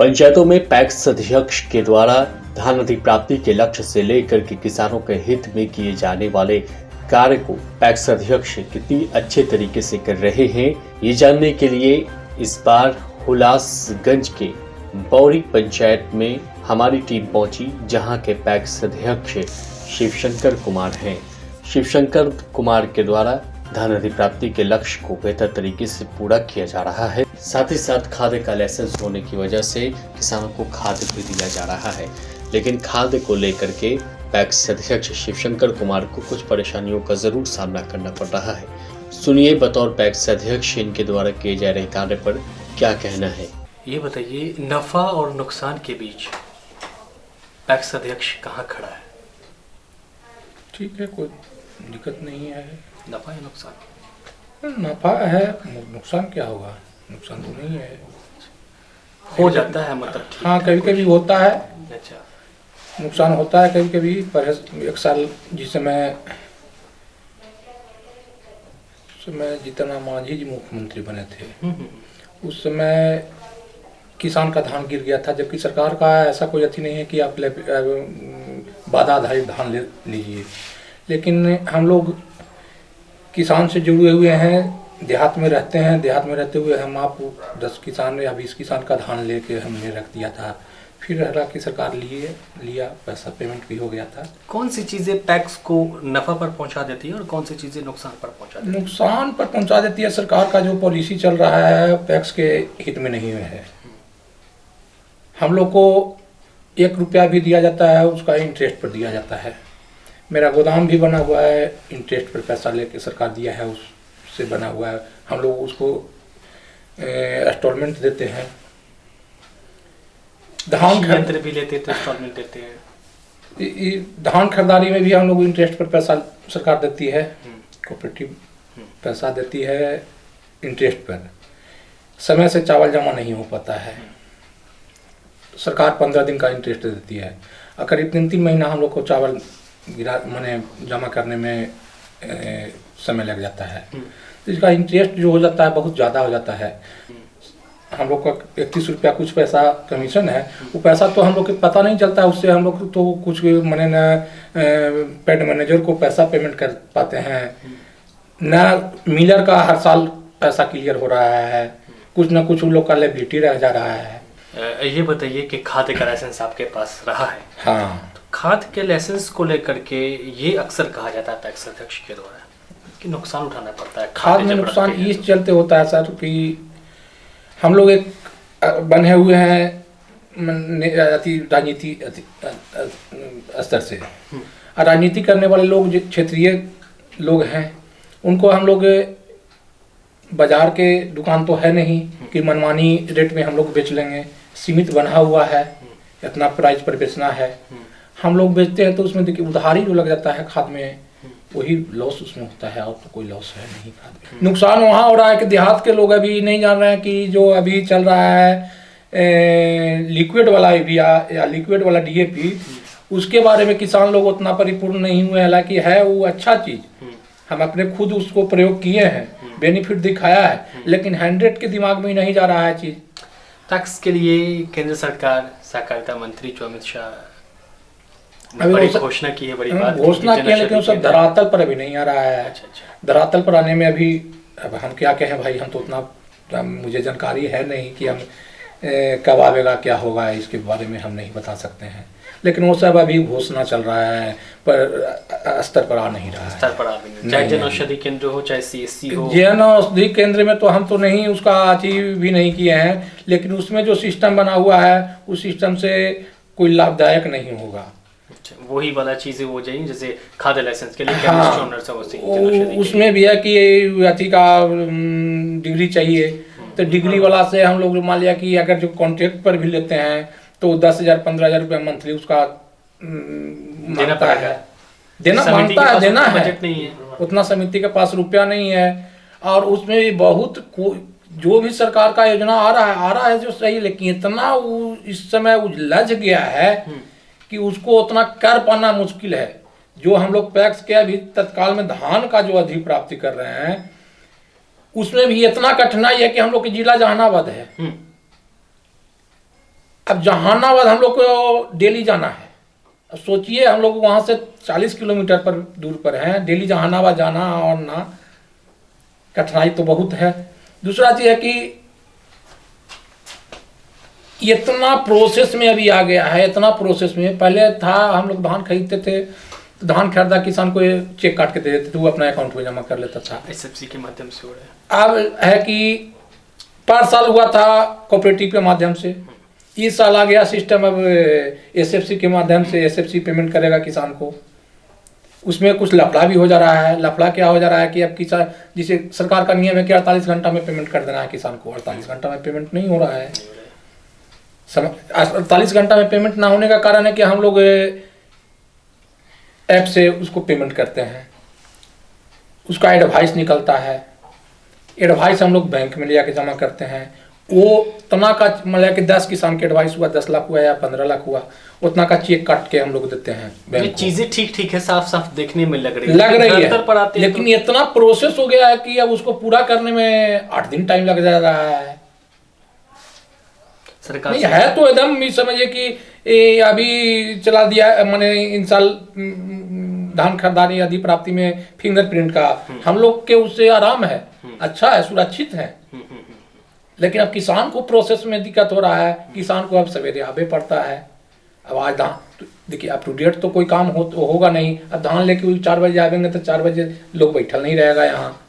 पंचायतों में पैक्स अध्यक्ष के द्वारा धान अधिप्राप्ति के लक्ष्य से लेकर के किसानों के हित में किए जाने वाले कार्य को पैक्स अध्यक्ष कितनी अच्छे तरीके से कर रहे हैं, ये जानने के लिए इस बार हुलासगंज के बौरी पंचायत में हमारी टीम पहुंची, जहां के पैक्स अध्यक्ष शिवशंकर कुमार हैं। शिवशंकर कुमार के द्वारा धान अधिप्राप्ति के लक्ष्य को बेहतर तरीके से पूरा किया जा रहा है। साथ ही साथ खाद का लाइसेंस होने की वजह से किसानों को खाद भी दिया जा रहा है, लेकिन खाद को लेकर के पैक्स अध्यक्ष शिवशंकर कुमार को कुछ परेशानियों का जरूर सामना करना पड़ रहा है। सुनिए बतौर पैक्स अध्यक्ष इनके द्वारा किए जा रहे कार्य पर क्या कहना है। ये बताइए, नफा और नुकसान के बीच पैक्स अध्यक्ष कहाँ खड़ा है? ठीक है, कोई दिक्कत नहीं है। नफा या नुकसान? नफा है, नुकसान क्या होगा? नुकसान तो नहीं है, हो जाता है मतलब। हाँ, कभी कभी होता है। अच्छा, नुकसान होता है कभी कभी। पर एक साल जिस समय जितना मांझी जी मुख्यमंत्री बने थे, उस समय किसान का धान गिर गया था, जबकि सरकार का ऐसा कोई अथी नहीं है कि आप बाधा आधारित धान ले लीजिए। लेकिन हम लोग किसान से जुड़े हुए हैं, देहात में रहते हैं। देहात में रहते हुए हम आप 10 किसान या 20 किसान का धान लेके हमने रख दिया था। फिर हरा की सरकार लिया, पैसा पेमेंट भी हो गया था। कौन सी चीजें पैक्स को नफा पर पहुंचा देती है और कौन सी चीजें नुकसान पर पहुंचा देती है? नुकसान पर पहुंचा देती है। सरकार का जो पॉलिसी चल रहा है पैक्स के हित में नहीं है। हम लोग को 1 रुपया भी दिया जाता है, उसका इंटरेस्ट पर दिया जाता है। मेरा गोदाम भी बना हुआ है, इंटरेस्ट पर पैसा लेके सरकार दिया है, उससे बना हुआ है। हम लोग उसको इंस्टॉलमेंट देते हैं। धान यंत्र भी लेते तो इंस्टॉलमेंट देते हैं। धान खरीदारी में भी हम लोग इंटरेस्ट पर पैसा सरकार देती है। कोऑपरेटिव पैसा देती है इंटरेस्ट पर। समय से चावल जमा नहीं हो पाता है। सरकार 15 दिन का इंटरेस्ट देती है और करीब 3 महीना हम लोग को चावल जमा करने में समय लग जाता है। तो इसका इंटरेस्ट जो हो जाता है बहुत ज़्यादा हो जाता है। हम लोग का 31 रुपया कुछ पैसा कमीशन है। वो पैसा तो हम लोग को पता नहीं चलता है, उससे हम लोग तो कुछ पेड मैनेजर को पैसा पेमेंट कर पाते हैं, न मिलर का हर साल पैसा क्लियर हो रहा है, कुछ ना कुछ उन लोग का लायबिलिटी रह जा रहा है। ये बताइए कि खाद का लाइसेंस आपके पास रहा है। हाँ, तो खाद के लाइसेंस को लेकर के ये अक्सर कहा जाता है पैक्स अध्यक्ष के द्वारा कि नुकसान उठाना पड़ता है। खाद में नुकसान इस चलते होता है सर कि हम लोग एक बने हुए हैं राजनीति स्तर से। राजनीति करने वाले लोग जो क्षेत्रीय लोग हैं, उनको हम लोग बाजार के दुकान तो है नहीं कि मनमानी रेट में हम लोग बेच लेंगे। सीमित बना हुआ है, इतना प्राइस पर बेचना है। हम लोग बेचते हैं तो उसमें देखिए उधारी जो लग जाता है खाद में, वही लॉस उसमें होता है, और तो कोई लॉस है नहीं खाद में। नुकसान वहाँ हो रहा है कि देहात के लोग अभी नहीं जान रहे हैं कि जो अभी चल रहा है लिक्विड वाला यूरिया या लिक्विड वाला DAP, उसके बारे में किसान लोग उतना परिपूर्ण नहीं हुए। हालांकि है वो अच्छा चीज़, हम अपने खुद उसको प्रयोग किए हैं, बेनिफिट दिखाया है, लेकिन 100 के दिमाग में ही नहीं जा रहा है चीज़। टैक्स के लिए केंद्र सरकार सहकारिता मंत्री जो अमित शाह बड़ी घोषणा की है, बड़ी बात घोषणा की है, लेकिन वो सब धरातल पर अभी नहीं आ रहा है। अच्छा। धरातल पर आने में अभी अब हम क्या कहें भाई, हम तो उतना मुझे जानकारी है नहीं कि हम कब आवेगा क्या होगा, इसके बारे में हम नहीं बता सकते हैं। लेकिन वो सब अभी घोषणा चल रहा है, पर स्तर पर आ नहीं रहा है। स्तर पर आ नहीं, चाहे जन औषधि केंद्र हो चाहे CSC हो। जन औषधि केंद्र में तो हम तो नहीं उसका अचीव भी नहीं किए हैं, लेकिन उसमें जो सिस्टम बना हुआ है उस सिस्टम से कोई लाभदायक नहीं होगा। अच्छा, वही वाला चीजें हो जाएंगी जैसे खाद लाइसेंस के लिए। हाँ, उसमें भी है कि अथी का डिग्री चाहिए, तो डिग्री वाला से हम लोग मान लिया कि अगर जो कॉन्ट्रैक्ट पर भी लेते हैं तो 10,000-15,000 रुपया मंथली उसका देना पड़ेगा। मांगता है, देना है। बजट नहीं है उतना, समिति के पास रुपया नहीं है। और उसमें भी बहुत जो भी सरकार का योजना आ रहा है जो सही, लेकिन इतना इस समय उलझ गया है कि उसको उतना कर पाना मुश्किल है। जो हम लोग पैक्स के अभी तत्काल में धान का जो अधिप्राप्ति कर रहे हैं, उसमें भी इतना कठिनाई है कि हम लोग की जिला जहानाबाद है। अब जहानाबाद हम लोग को डेली जाना है। अब सोचिए हम लोग वहाँ से 40 किलोमीटर पर दूर पर हैं, डेली जहानाबाद जाना और ना, कठिनाई तो बहुत है। दूसरा चीज़ है कि इतना प्रोसेस में अभी आ गया है, इतना प्रोसेस में। पहले था हम लोग धान खरीदते थे तो धान खरीदा किसान को चेक काट के दे देते थे, वो अपना अकाउंट में जमा कर लेता था। एसएफसी के माध्यम से हो रहा है। अब है कि पर साल हुआ था कोऑपरेटिव के माध्यम से, इस साल आ गया सिस्टम अब एसएफसी के माध्यम से। एसएफसी पेमेंट करेगा किसान को, उसमें कुछ लफड़ा भी हो जा रहा है। लफड़ा क्या हो जा रहा है कि अब किसान, जिसे सरकार का नियम है कि 48 घंटा में पेमेंट कर देना है किसान को, 48 घंटा में पेमेंट नहीं हो रहा है। 48 घंटा में पेमेंट ना होने का कारण है कि हम लोग ऐप से उसको पेमेंट करते हैं, उसका एडवाइस निकलता है, एडवाइस हम लोग बैंक में ले जाके जमा करते हैं। वो उतना का मतलब कि 10 किसान के एडवाइस हुआ, 10 लाख हुआ या 15 लाख हुआ, उतना का चेक काट के हम लोग देते हैं बैंक को। चीजें ठीक है, साफ साफ देखने में लग रही है, लेकिन इतना प्रोसेस हो गया है कि अब उसको पूरा करने में 8 दिन टाइम लग जा रहा है। सरकार नहीं है तो एकदम समझिए कि अभी चला दिया, मैंने इन साल धान खरीदारी अधिप्राप्ति में फिंगरप्रिंट का हम लोग के उससे आराम है, अच्छा है, सुरक्षित है। लेकिन अब किसान को प्रोसेस में दिक्कत हो रहा है। किसान को अब सवेरे आवे पड़ता है। अब आज धान तो देखिए, अप टू डेट तो कोई काम होगा नहीं। अब धान लेके 4 बजे आवेंगे तो 4 बजे लोग बैठल नहीं रहेगा यहाँ।